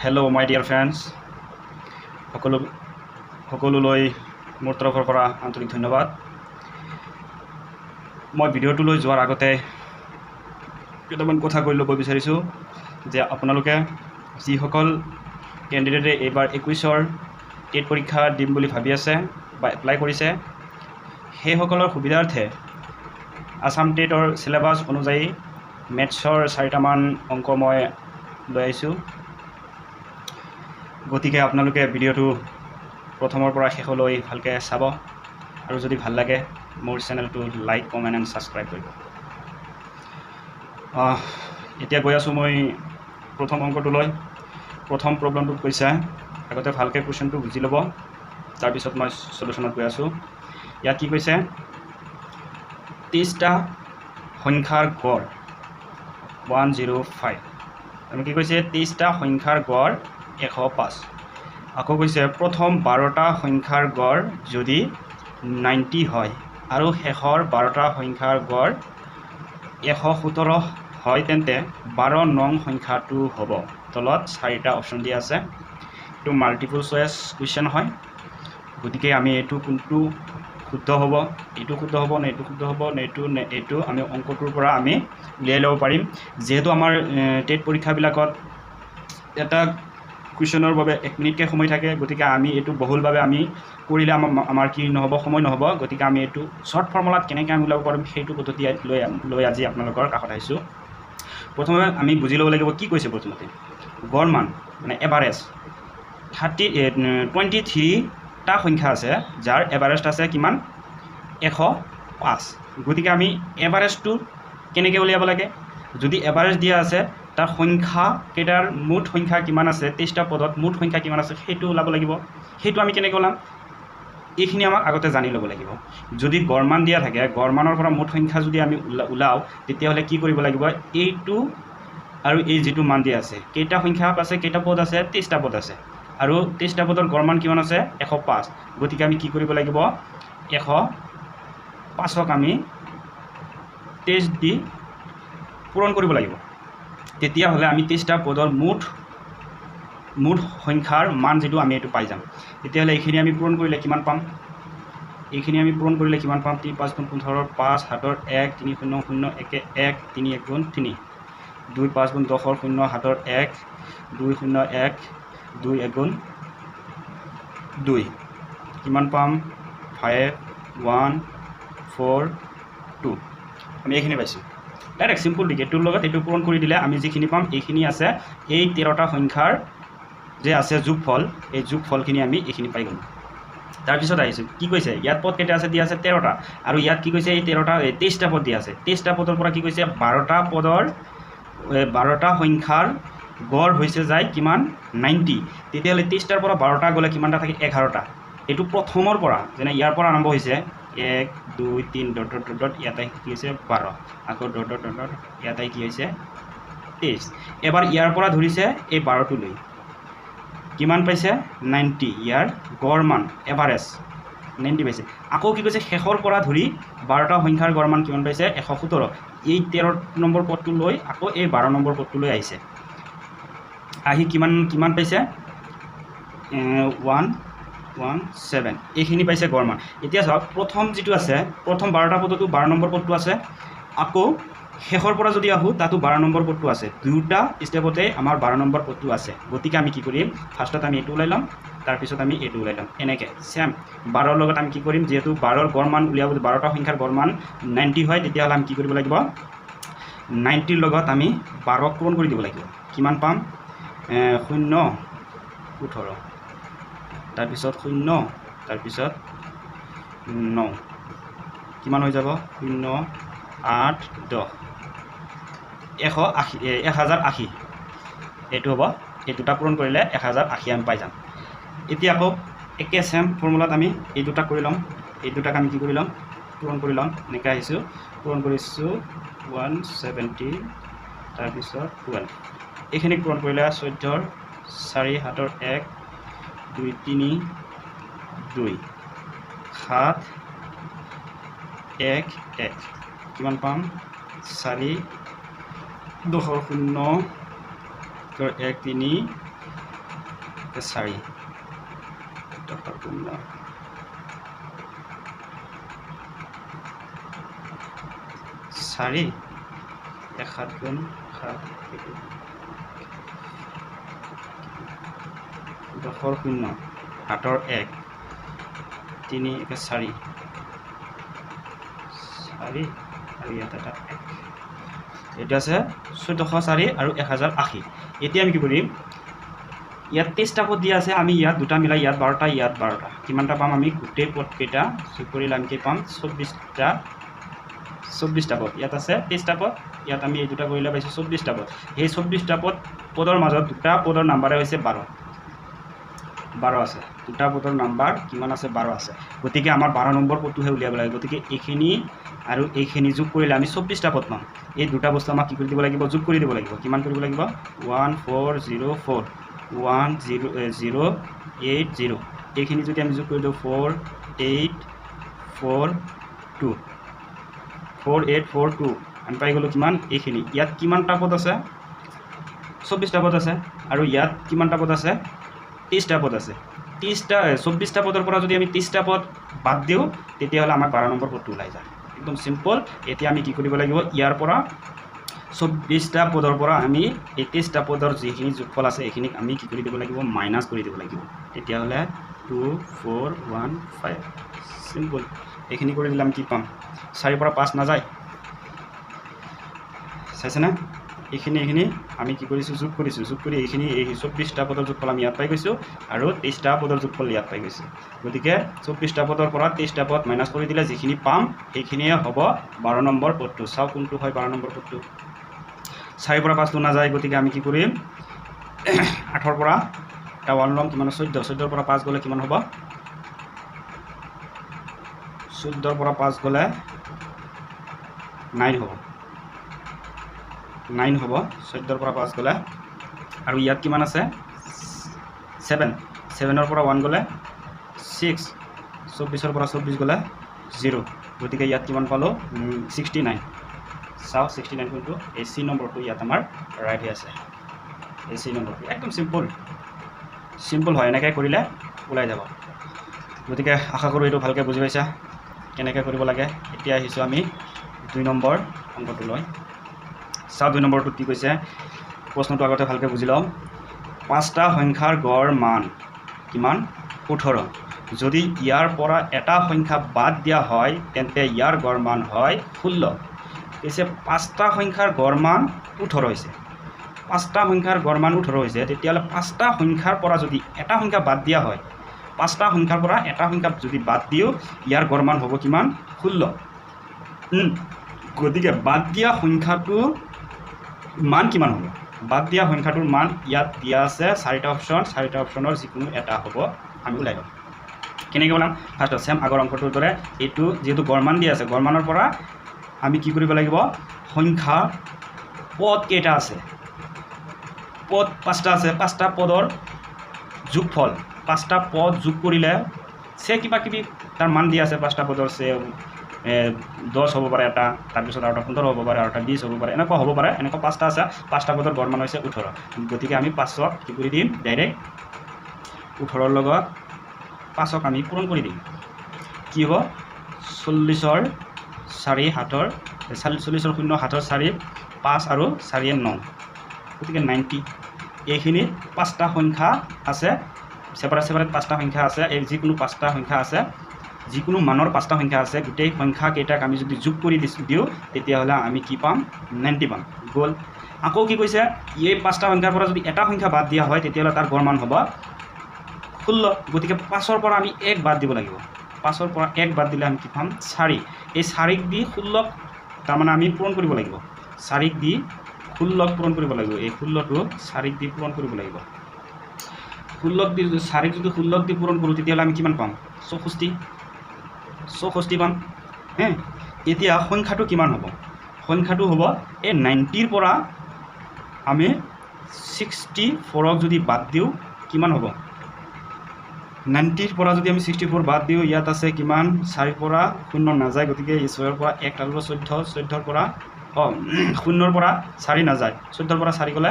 Hello my dear friends, সকলোলৈ মোৰ তৰফৰ পৰা আন্তৰিক ধন্যবাদ। মই ভিডিঅ'টোলৈ যোৱাৰ আগতে কেইটামান কথা কৈ ল'ব বিচাৰিছোঁ যে আপোনালোকে যিসকল কেণ্ডিডেটে এইবাৰ 21ৰ টেট পৰীক্ষা দিম বুলি ভাবি আছে বা এপ্লাই কৰিছে, সেইসকলৰ সুবিধাৰ্থে আসাম টেটৰ চিলেবাছ অনুযায়ী মেথছৰ 4টামান অংক মই লৈ আহিছোঁ। গতিকে আপোনালোকে ভিডিঅ'টো প্ৰথমৰ পৰা শেষলৈ ভালকৈ চাব আৰু যদি ভাল লাগে মোৰ চেনেলটো লাইক কমেণ্ট এণ্ড ছাবস্ক্ৰাইব কৰিব। এতিয়া গৈ আছোঁ মই প্ৰথম অংকটোলৈ। প্ৰথম প্ৰব্লেমটোত কৈছে, আগতে ভালকৈ কুৱেশ্যনটো বুজি ল'ব, তাৰপিছত মই চলিউশ্যনত গৈ আছোঁ। ইয়াত কি কৈছে, 23টা সংখ্যাৰ গড় 105 আৰু কি কৈছে 23টা সংখ্যাৰ গড় 105। আকৌ কৈছে প্ৰথম 12টা সংখ্যাৰ গড় যদি 90 হয় আৰু শেষৰ 12টা সংখ্যাৰ গড় 117 হয়, তেন্তে 12 নং সংখ্যাটো হ'ব। তলত 4টা অপশ্যন দিয়া আছে। এইটো মাল্টিপল চইচ কুৱেশ্যন হয়, গতিকে আমি এইটো কোনটো শুদ্ধ হ'ব, এইটো শুদ্ধ হ'ব নে এইটো শুদ্ধ হ'ব নে এইটো আমি অংকটোৰ পৰা আমি উলিয়াই ল'ব পাৰিম। যিহেতু আমাৰ টেট পৰীক্ষাবিলাকত এটা কুৱেশ্যনৰ বাবে 1 মিনিটকৈ সময় থাকে, গতিকে আমি এইটো বহুলভাৱে আমি কৰিলে আমাৰ কি নহ'ব, সময় নহ'ব। গতিকে আমি এইটো শ্বৰ্ট ফৰ্মুলাত কেনেকৈ আমি ওলাব পাৰিম সেইটো পদ্ধতি লৈ আজি আপোনালোকৰ কাষত আহিছোঁ। প্ৰথমে আমি বুজি ল'ব লাগিব কি কৈছে। প্ৰথমতে গড় মান মানে এভাৰেজ 23টা সংখ্যা আছে, যাৰ এভাৰেজ আছে কিমান 105। গতিকে আমি এভাৰেজটো কেনেকৈ উলিয়াব লাগে, যদি এভাৰেজ দিয়া আছে তাৰ সংখ্যা কেইটাৰ মুঠ সংখ্যা কিমান আছে, 23টা পদত মুঠ সংখ্যা কিমান আছে সেইটো ওলাব লাগিব। সেইটো আমি কেনেকৈ ওলাম, এইখিনি আমাক আগতে জানি ল'ব লাগিব। যদি গড়মান দিয়া থাকে, গড়মানৰ পৰা মুঠ সংখ্যা যদি আমি ওলাওঁ, তেতিয়াহ'লে কি কৰিব লাগিব, এইটো আৰু এই যিটো মান দিয়া আছে, কেইটা সংখ্যা আছে, কেইটা পদ আছে, 23টা পদ আছে আৰু 23টা পদৰ গড়মান কিমান আছে 105। গতিকে আমি কি কৰিব লাগিব, 105ক আমি 23 দি পূৰণ কৰিব লাগিব। তেতিয়াহ'লে আমি 23টা পদৰ মুঠ সংখ্যাৰ মান যিটো আমি এইটো পাই যাম। তেতিয়াহ'লে এইখিনি আমি পূৰণ কৰিলে কিমান পাম, 3 5 গুণ 15, 5 7 1 3 0 0 1 1 3 1 গুণ 3, 2 5 গুণ 10 0 7 1 2 0 1 2 1 গুণ 2, কিমান পাম 5 1 4 2। আমি এইখিনি পাইছোঁ। ডাইৰেক্ট চিম্পুল দিকে এইটোৰ লগত এইটো পূৰণ কৰি দিলে আমি যিখিনি পাম, এইখিনি আছে এই 13টা সংখ্যাৰ যে আছে যোগফল, এই যোগফলখিনি আমি এইখিনি পাই গ'লোঁ। তাৰপিছত আহিছোঁ কি কৈছে, ইয়াত পদ কেইটা আছে, দিয়া আছে 13টা, আৰু ইয়াত কি কৈছে এই 23টা পদ দিয়া আছে। 23টা পদৰ পৰা কি কৈছে 12টা সংখ্যাৰ গড় হৈছে যায় কিমান 90। তেতিয়াহ'লে 23টাৰ পৰা 12টা গ'লে কিমানটা থাকে 11টা। এইটো প্ৰথমৰ পৰা, যেনে ইয়াৰ পৰা আৰম্ভ হৈছে 1 2 3 ডট ইয়াতে কি হৈছে 12, আকৌ ডট ইয়াতে কি হৈছে 23। এবাৰ ইয়াৰ পৰা ধৰিছে এই 12টোলৈ কিমান পাইছে 90, ইয়াৰ গড় মান এভাৰেজ 90 পাইছে। আকৌ কি কৈছে শেষৰ পৰা ধৰি 12টা সংখ্যাৰ গড় মান কিমান পাইছে 117। এই 13 নম্বৰ পদটো লৈ আকৌ এই 12 নম্বৰ পদটোলৈ আহিছে, আহি কিমান পাইছে 117, এইখিনি পাইছে গড় মান। এতিয়া চাওক প্ৰথম যিটো আছে, প্ৰথম 12টা পদতো 12 নম্বৰ পদটো আছে, আকৌ শেষৰ পৰা যদি আহোঁ তাতো 12 নম্বৰ পদটো আছে। দুয়োটা ষ্টেপতে আমাৰ 12 নম্বৰ পদটো আছে। গতিকে আমি কি কৰিম, ফাৰ্ষ্টত আমি এইটো ওলাই ল'ম, তাৰপিছত আমি এইটো ওলাই ল'ম। এনেকৈ চেম 12ৰ লগত আমি কি কৰিম, যিহেতু 12ৰ গড় মান উলিয়াব, 12টা সংখ্যাৰ গড় মান 90 হয়, তেতিয়াহ'লে আমি কি কৰিব লাগিব, 90ৰ লগত আমি 12ক পূৰণ কৰি দিব লাগিব। কিমান পাম 0 18, তাৰপিছত 0, তাৰপিছত 9, কিমান হৈ যাব 0 8 10 1080। এইটো হ'ব, এই দুটা পূৰণ কৰিলে 1080 আমি পাই যাম। এতিয়া আকৌ একে চেম ফৰ্মুলাত আমি এই দুটা কৰি ল'ম, এই দুটাক আমি কি কৰি ল'ম পূৰণ কৰি ল'ম। এনেকৈ আহিছোঁ, পূৰণ কৰিছোঁ 170, তাৰপিছত 12, এইখিনিক পূৰণ কৰিলে 14 4 7 1 2 3 2 7 1 1, কিমান পাম 4 10 0 1 3 4 10 শূন্য 4 1 7 গুণ 7 10 শূন্য 7 1 3 1 4 4 আৰু ইয়াত এটা 1 এটা আছে 1404 আৰু 1080 এতিয়া আমি কি কৰিম ইয়াত 23টা পদ দিয়া আছে আমি ইয়াত দুটা মিলাই ইয়াত 12টা ইয়াত 12টা কিমানটা পাম আমি গোটেই পদ কেইটা যোগ কৰিলে আমি কি পাম 24টা পদ ইয়াত আছে 23টা পদ ইয়াত আমি এই দুটা কৰিলে পাইছো 24টা পদ এই 24টা পদৰ মাজত দুটা পদৰ নাম্বাৰে হৈছে 12 আছে দুটা পদৰ নাম্বাৰ কিমান আছে 12 আছে গতিকে আমাৰ 12 নম্বৰ পদটোহে উলিয়াব লাগে গতিকে এইখিনি আৰু এইখিনি যোগ কৰিলে আমি 24টা পদ পাম এই দুটা বস্তু আমাক কি কৰি দিব লাগিব যোগ কৰি দিব লাগিব কিমান কৰিব লাগিব 1404 1080 এইখিনি যদি আমি যোগ কৰি দিওঁ 4842 আমি পাই গ'লো কিমান এইখিনি ইয়াত কিমানটা পদ আছে 24টা পদ আছে আৰু ইয়াত কিমানটা পদ আছে 23টা পদ আছে 24টা পদৰ পৰা যদি আমি 30টা পদ বাদ দিওঁ তেতিয়াহ'লে আমাৰ 12 নম্বৰ পদটো ওলাই যায় একদম সিম্পল এতিয়া আমি কি কৰিব লাগিব ইয়াৰ পৰা 24টা পদৰ পৰা আমি 23টা পদৰ যিখিনি যোগফল আছে এইখিনিক আমি কি কৰি দিব লাগিব মাইনাছ কৰি দিব লাগিব তেতিয়াহ'লে 2415 সিম্পল এইখিনি কৰি দিলে আমি কি পাম 4 পৰা 5 নাযায় চাইছেনে এইখিনি আমি কি কৰিছোঁ যোগ কৰি এইখিনি এই 24টা পদৰ যোগফল আমি ইয়াত পাই গৈছোঁ আৰু 23টা পদৰ যোগফল ইয়াত পাই গৈছোঁ গতিকে 24টা পদৰ পৰা 23টা পদ মাইনাছ কৰি দিলে যিখিনি পাম সেইখিনিয়ে হ'ব 12 নম্বৰ পদটো চাওক কোনটো হয় 12 নম্বৰ পদটো 4 পৰা 5 নাযায় গতিকে আমি কি কৰিম 8ৰ পৰা এটা 1 ল'ম কিমান 14ৰ পৰা 5 গ'লে কিমান হ'ব 14ৰ পৰা 5 গ'লে 9 হ'ব 14ৰ পৰা 5 গ'লে আৰু ইয়াত কিমান আছে 7ৰ পৰা 1 গ'লে 6 24ৰ পৰা 24 গ'লে 0 গতিকে ইয়াত কিমান পালোঁ 69 চাওক 69 কোনটো এই চি নম্বৰটো ইয়াত আমাৰ ৰাইট হৈ আছে এই চি নম্বৰটো একদম সিম্পল হয় এনেকৈ কৰিলে ওলাই যাব গতিকে আশা কৰোঁ এইটো ভালকৈ বুজি পাইছা কেনেকৈ কৰিব লাগে এতিয়া আহিছোঁ আমি 2 নম্বৰ অংকটো লৈ চাওক 2 নম্বৰটো কি কৈছে প্ৰশ্নটো আগতে ভালকৈ বুজি লওঁ 5টা সংখ্যাৰ গড় মান কিমান 18 যদি ইয়াৰ পৰা এটা সংখ্যা বাদ দিয়া হয় তেন্তে ইয়াৰ গড় মান হয় 16 কৈছে 5টা সংখ্যাৰ গড় মান 18 হৈছে 5টা সংখ্যাৰ গড় মান 18 হৈছে তেতিয়াহ'লে 5টা সংখ্যাৰ পৰা যদি এটা সংখ্যা বাদ দিয়া হয় 5টা সংখ্যাৰ পৰা এটা সংখ্যা যদি বাদ দিওঁ ইয়াৰ গড় মান হ'ব কিমান 16 গতিকে বাদ দিয়া সংখ্যাটো মান কিমান হ'ব বাদ দিয়া সংখ্যাটোৰ মান ইয়াত দিয়া আছে 4টা অপশ্যনৰ যিকোনো এটা হ'ব আমি ওলাই ল'ম কেনেকৈ ওলাম ফাৰ্ষ্টত চেম আগৰ অংকটোৰ দৰে এইটো যিহেতু গড় মান দিয়া আছে গড় মানৰ পৰা আমি কি কৰিব লাগিব সংখ্যা পদ কেইটা আছে পদ 5টা আছে 5টা পদৰ যোগফল 5টা পদ যোগ কৰিলে সে কিবা কিবি তাৰ মান দিয়া আছে 5টা পদৰ সে 10 হ'ব পাৰে এটা তাৰপিছত আৰু 15 হ'ব পাৰে আৰু 20 হ'ব পাৰে এনেকুৱা হ'ব পাৰে এনেকুৱা 5টা আছে 5টা পদৰ গড় মান হৈছে 18 গতিকে আমি 5ক কি কৰি দিম ডাইৰেক্ট 18ৰ লগত 5ক আমি পূৰণ কৰি দিম কি হ'ব 40ৰ 4 7ৰ 40ৰ 0 7ৰ 4 5 আৰু 4 9 গতিকে 90 এইখিনি 5টা সংখ্যা আছে সেপাৰেট 5টা সংখ্যা আছে এই যিকোনো 5টা সংখ্যা আছে যিকোনো মানৰ 5টা সংখ্যা আছে গোটেই সংখ্যা কেইটাক আমি যদি যোগ কৰি দিওঁ তেতিয়াহ'লে আমি কি পাম 90 পাম গ'ল আকৌ কি কৈছে এই 5টা সংখ্যাৰ পৰা যদি এটা সংখ্যা বাদ দিয়া হয় তেতিয়াহ'লে তাৰ গড় মান হ'ব 16 গতিকে 5ৰ পৰা আমি 1 বাদ দিব লাগিব 5ৰ পৰা 1 বাদ দিলে আমি কি পাম 4 এই 4ক দি 16 তাৰমানে আমি পূৰণ কৰিব লাগিব 4ক দি 16 পূৰণ কৰিব লাগিব এই 16টো 4ক দি পূৰণ কৰিব লাগিব 16 দি 4ক যদি 16 দি পূৰণ কৰোঁ তেতিয়াহ'লে আমি কিমান পাম 64 পাম এতিয়া সংখ্যাটো কিমান হ'ব সংখ্যাটো হ'ব এই 90ৰ পৰা আমি 64ক যদি বাদ দিওঁ কিমান হ'ব 90ৰ পৰা যদি আমি 64 বাদ দিওঁ ইয়াত আছে কিমান 4ৰ পৰা 0 নাযায় গতিকে 6ৰ পৰা 1 আৰু 14ৰ পৰা 0ৰ পৰা 4 নাযায় 14ৰ পৰা 4 গ'লে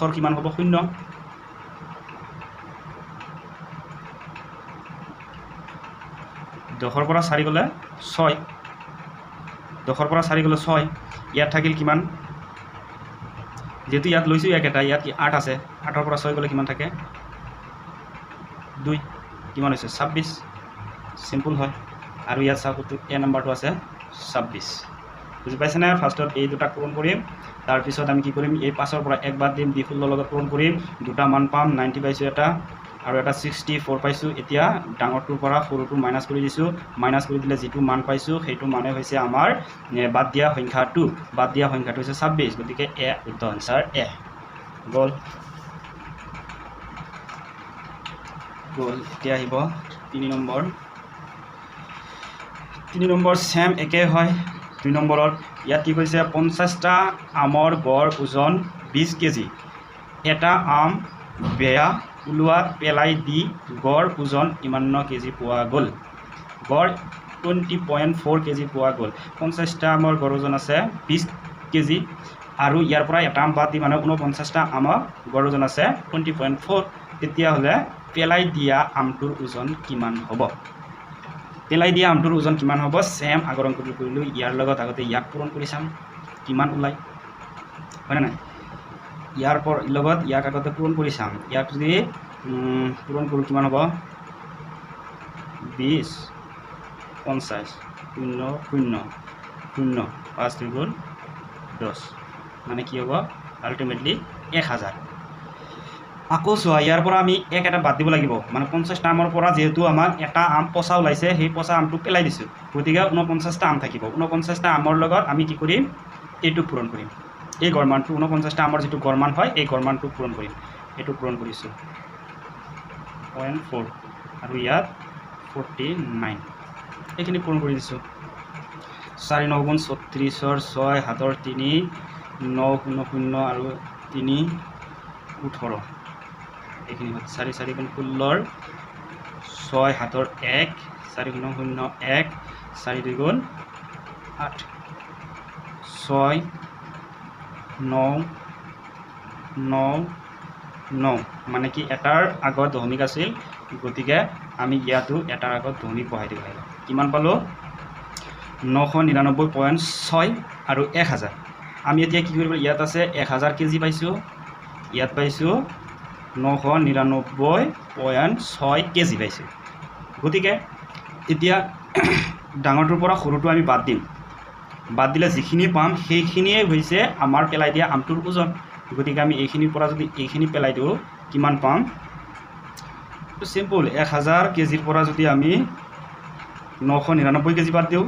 10ৰ কিমান হ'ব 0 10 পৰা 4 গ'লে 6 10 পৰা 4 গ'লে 6 ইয়াত থাকিল কিমান যেহেতু ইয়াত লৈছোঁ একেটা ইয়াত 8 আছে 8 পৰা 6 গ'লে কিমান থাকে 2 কিমান হৈছে 26 সিম্পল হয় আৰু ইয়াত চাওক এ নাম্বাৰটো আছে 26 বুজি পাইছেনে ফাৰ্ষ্টত এই দুটা পূৰণ কৰিম তাৰপিছত আমি কি কৰিম এই 5 ৰ পৰা এক বাদ দিম দি 16 লগত পূৰণ কৰিম দুটা মান পাম 90 পাইছোঁ এটা আৰু এটা 64 পাইছোঁ এতিয়া ডাঙৰটোৰ পৰা সৰুটো মাইনাছ কৰি দিছোঁ মাইনাছ কৰি দিলে যিটো মান পাইছোঁ সেইটো মানে হৈছে আমাৰ বাদ দিয়া সংখ্যাটো হৈছে 26 গতিকে এ শুদ্ধ আনসাৰ এ গ'ল এতিয়া আহিব 3 নম্বৰ সেম একে হয় 2 নম্বৰত ইয়াত কি কৈছে 50টা আমৰ গড় ওজন 20 কেজি এটা আম বেয়া ওলোৱাত পেলাই দি গড় ওজন ইমান কেজি পোৱা গ'ল গড় 20.4 কেজি পোৱা গ'ল 50টা আমৰ গড় ওজন আছে 20 কেজি আৰু ইয়াৰ পৰা এটা আম বাদ দি মানে 49টা আমৰ গড় ওজন আছে 20.4 তেতিয়াহ'লে পেলাই দিয়া আমটোৰ ওজন কিমান হ'ব পেলাই দিয়া আমটোৰ ওজন কিমান হ'ব সেম আগৰ অংকটো কৰিলোঁ ইয়াৰ লগত আগতে ইয়াক পূৰণ কৰি চাম কিমান ওলাই হয়নে নাই ইয়াৰ লগত ইয়াক আগতে পূৰণ কৰি চাম ইয়াক যদি পূৰণ কৰোঁ কিমান হ'ব 20 50 0 0 0 5 3 গুণ 10 মানে কি হ'ব আল্টিমেটলি 1000 আকৌ চোৱা ইয়াৰ পৰা আমি এটা বাদ দিব লাগিব মানে 50টা আমৰ পৰা যেহেতু আমাক এটা আম পচা ওলাইছে সেই পচা আমটো পেলাই দিছোঁ গতিকে 49টা আম থাকিব 49টা আমৰ লগত আমি কি কৰিম এইটো পূৰণ কৰিম এই গড়মানটো 49টা আমৰ যিটো গড়মান হয় এই গড়মানটো পূৰণ কৰিম এইটো পূৰণ কৰিছোঁ 0.4 আৰু ইয়াত 49 এইখিনি পূৰণ কৰি দিছোঁ 4 9 গুণ 36 6 হাতৰ 3 9 0 0 আৰু 3 18 এইখিনি 4 4 গুণ 16 6 হাতৰ 1 4 0 0 1 4 2 গুণ 8 6 9 9 9 মানে কি এটাৰ আগত দশমিক আছিল গতিকে আমি ইয়াতো এটাৰ আগত দশমিক বহাই দিব লাগিব কিমান পালোঁ 999.6 আৰু 1000 আমি এতিয়া কি কৰিব ইয়াত আছে 1000 কেজি পাইছোঁ ইয়াত পাইছোঁ 999.6 কেজি পাইছোঁ গতিকে এতিয়া ডাঙৰটোৰ পৰা সৰুটো আমি বাদ দিম বাদ দিলে যিখিনি পাম সেইখিনিয়ে হৈছে আমাৰ পেলাই দিয়া আমটোৰ ওজন গতিকে আমি এইখিনিৰ পৰা যদি এইখিনি পেলাই দিওঁ কিমান পাম সিম্পল 1000 কেজিৰ পৰা যদি আমি 999 কেজি বাদ দিওঁ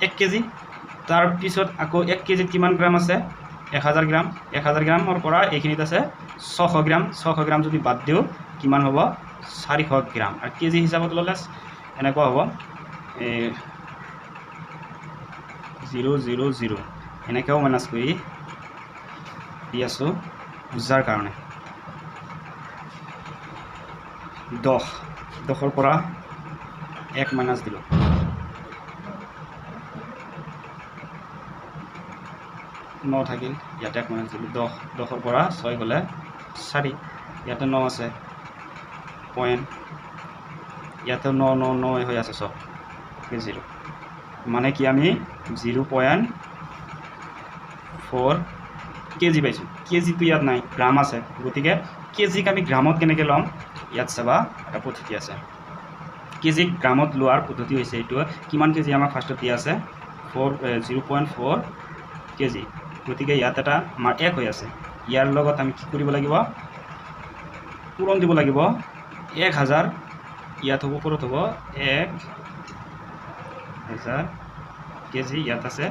1 কেজি তাৰপিছত আকৌ 1 কেজিত কিমান গ্ৰাম আছে 1000 গ্ৰাম 1000 গ্ৰামৰ পৰা এইখিনিত আছে 600 গ্ৰাম যদি বাদ দিওঁ কিমান হ'ব 400 গ্ৰাম আৰু কেজি হিচাপত ল'লে এনেকুৱা হ'ব 0 0 0 এনেকৈও মাইনাছ কৰি দি আছোঁ বুজাৰ কাৰণে 10ৰ পৰা 1 মাইনাছ দিলোঁ 9 থাকিল ইয়াতে 1 মাইনাছ দিলোঁ 10ৰ পৰা 6 গ'লে 4 ইয়াতে 9 আছে পইণ্ট ইয়াতে 9 9 9 হৈ আছে চব 0 মানে কি আমি 0.4 কেজি পাইছোঁ কেজিটো ইয়াত নাই গ্ৰাম আছে গতিকে কেজিক আমি গ্ৰামত কেনেকৈ ল'ম ইয়াত চাবা এটা পদ্ধতি আছে কেজিক গ্ৰামত লোৱাৰ পদ্ধতি হৈছে এইটো কিমান কেজি আমাক ফাৰ্ষ্টত দিয়া আছে 0.4 কেজি গতিকে ইয়াত এটা আমাৰ 1 হৈ আছে ইয়াৰ লগত আমি কি কৰিব লাগিব পূৰণ দিব লাগিব 1000 ইয়াত হ'ব ওপৰত হ'ব 1000 কেজি ইয়াত আছে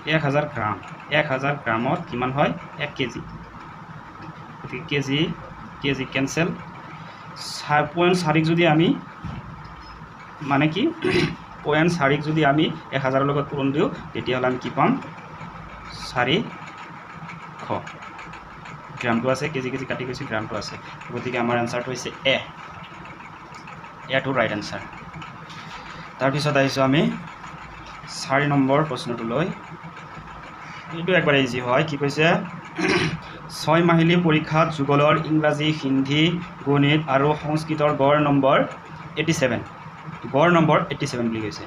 1000 গ্ৰাম 1000 গ্ৰামত কিমান হয় 1 কেজি গতিকে কেজি কেনচেল 0.4 যদি আমি মানে কি 0.4 যদি আমি 1000 লগত পূৰণ দিওঁ তেতিয়াহ'লে আমি কি পাম 400 গ্ৰামটো আছে কেজি কাটি গৈছে গ্ৰামটো আছে গতিকে আমাৰ এনসাৰটো হৈছে এটো ৰাইট এনসাৰ তাৰপিছত আহিছোঁ আমি 4 নম্বৰ প্ৰশ্নটোলৈ এইটো একবাৰে ইজি হয় কি কৈছে 6 মাহিলী পৰীক্ষাত যুগলৰ ইংৰাজী হিন্দী গণিত আৰু সংস্কৃতৰ গড় নম্বৰ 87 গড় নম্বৰ 87 বুলি কৈছে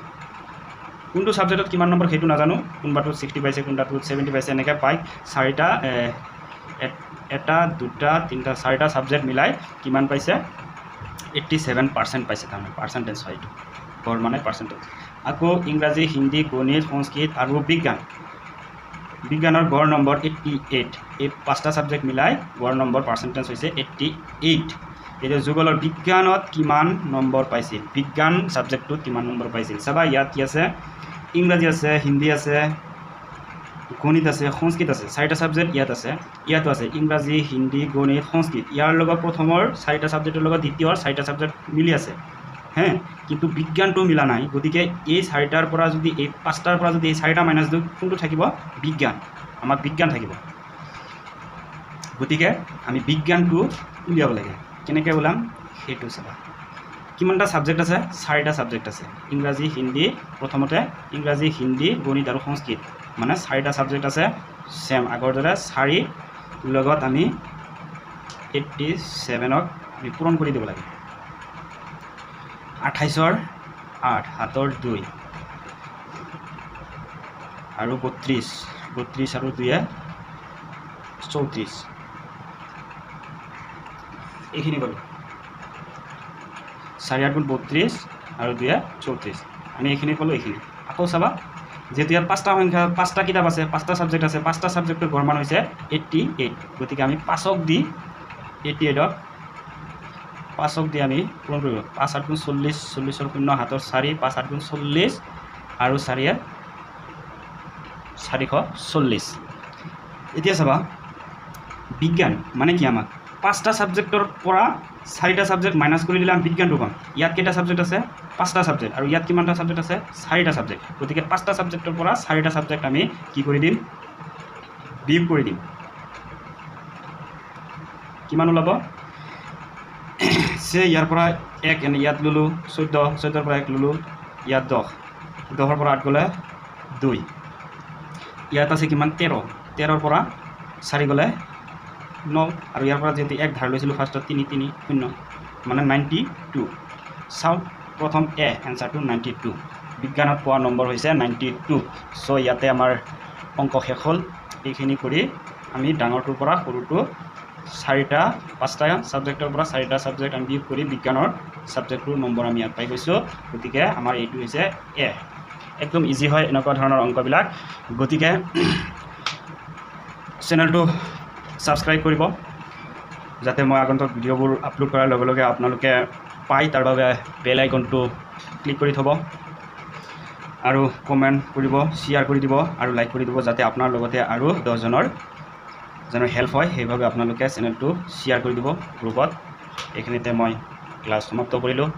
কোনটো সাবজেক্টত কিমান নম্বৰ সেইটো নাজানো কোনবাটো 60 পাইছে কোনটাটো 70 পাইছে এনেকৈ পাই চাৰিটা এটা দুটা তিনিটা চাৰিটা সাবজেক্ট মিলাই কিমান পাইছে 87% পাইছে তাৰমানে পাৰ্চেণ্টেজ হয় এইটো গড় মানে পাৰ্চেণ্টেজ আকৌ ইংৰাজী হিন্দী গণিত সংস্কৃত আৰু বিজ্ঞানৰ গড় নম্বৰ 88 এই পাঁচটা সাবজেক্ট মিলাই গড় নম্বৰ পাৰ্চেণ্টেজ হৈছে 88 এইটো যুগলৰ বিজ্ঞানত কিমান নম্বৰ পাইছিল বিজ্ঞান সাবজেক্টটো কিমান নম্বৰ পাইছিল চাবা ইয়াত কি আছে ইংৰাজী আছে হিন্দী আছে গণিত আছে সংস্কৃত আছে চাৰিটা সাবজেক্ট ইয়াতো আছে ইংৰাজী হিন্দী গণিত সংস্কৃত ইয়াৰ লগত প্ৰথমৰ চাৰিটা সাবজেক্টৰ লগত দ্বিতীয়ৰ চাৰিটা সাবজেক্ট মিলি আছে হে কিন্তু বিজ্ঞানটো মিলা নাই গতিকে এই চাৰিটাৰ পৰা যদি এই পাঁচটাৰ পৰা যদি এই চাৰিটা মাইনাছ দিওঁ কোনটো থাকিব বিজ্ঞান আমাৰ বিজ্ঞান থাকিব গতিকে আমি বিজ্ঞানটো উলিয়াব লাগে কেনেকৈ ওলাম সেইটো চাবা কিমানটা সাবজেক্ট আছে চাৰিটা সাবজেক্ট আছে ইংৰাজী হিন্দী প্ৰথমতে ইংৰাজী হিন্দী গণিত আৰু সংস্কৃত মানে চাৰিটা সাবজেক্ট আছে সেম আগৰ দৰে 4 লগত আমি 87ক আমি পূৰণ কৰি দিব লাগে 28ৰ 8 7ৰ 2 আৰু 32 আৰু 2 34 এইখিনি গ'ল 4 8 32 আৰু 2 34 আমি এইখিনি ক'লোঁ এইখিনি আকৌ চাবা যেহেতু ইয়াত পাঁচটা সংখ্যা পাঁচটা কিতাপ আছে পাঁচটা সাবজেক্ট আছে পাঁচটা সাবজেক্টৰ গড় মান হৈছে 88 গতিকে আমি 5ক দি 88ক 5ক দি আমি পূৰণ কৰিব 5 8 40 40ৰ 0 7ৰ 4 5 8 40 আৰু 4 440 এতিয়া চাবা বিজ্ঞান মানে কি আমাক পাঁচটা সাবজেক্টৰ পৰা চাৰিটা সাবজেক্ট মাইনাছ কৰি দিলে আমি বিজ্ঞানটো পাম ইয়াত কেইটা সাবজেক্ট আছে পাঁচটা সাবজেক্ট আৰু ইয়াত কিমানটা সাবজেক্ট আছে চাৰিটা সাবজেক্ট গতিকে পাঁচটা সাবজেক্টৰ পৰা চাৰিটা সাবজেক্ট আমি কি কৰি দিম বিয়োগ কৰি দিম কিমান ওলাব সে ইয়াৰ পৰা 1 এনে ইয়াত ললোঁ 14ৰ পৰা 1 ললোঁ ইয়াত 10ৰ পৰা 8 গ'লে 2 ইয়াত আছে কিমান 13ৰ পৰা 4 গ'লে 9 আৰু ইয়াৰ পৰা যেহেতু 1 ধাৰ লৈছিলোঁ ফাৰ্ষ্টত 3 3 0 মানে 92 চাওঁ প্ৰথম এনচাৰটো 92 বিজ্ঞানত পোৱা নম্বৰ হৈছে 92 চ' ইয়াতে আমাৰ অংক শেষ হ'ল এইখিনি কৰি আমি ডাঙৰটোৰ পৰা সৰুটো পাঁচটা সাবজেক্টৰ পৰা চাৰিটা সাবজেক্ট আমি বিয়োগ কৰি বিজ্ঞানৰ সাবজেক্টটোৰ নম্বৰ আমি ইয়াত পাই গৈছোঁ গতিকে আমাৰ এইটো হৈছে একদম ইজি হয় এনেকুৱা ধৰণৰ অংকবিলাক গতিকে চেনেলটো সাবস্ক্ৰাইব কৰিব যাতে মই আগন্তুক ভিডিঅ'বোৰ আপলোড কৰাৰ লগে লগে আপোনালোকে পায় তাৰ বাবে বেল আইকনটো ক্লিক কৰি থ'ব আৰু কমেণ্ট কৰিব শ্বেয়াৰ কৰি দিব আৰু লাইক কৰি দিব যাতে আপোনাৰ লগতে আৰু 10 জনৰ যেন হেল্প হয় সেইভাবে আপোনালোকে চেনেলটো শ্বেয়াৰ কৰি দিব গ্ৰুপত এইখিনিতে মই ক্লাছ সমাপ্ত কৰিলোঁ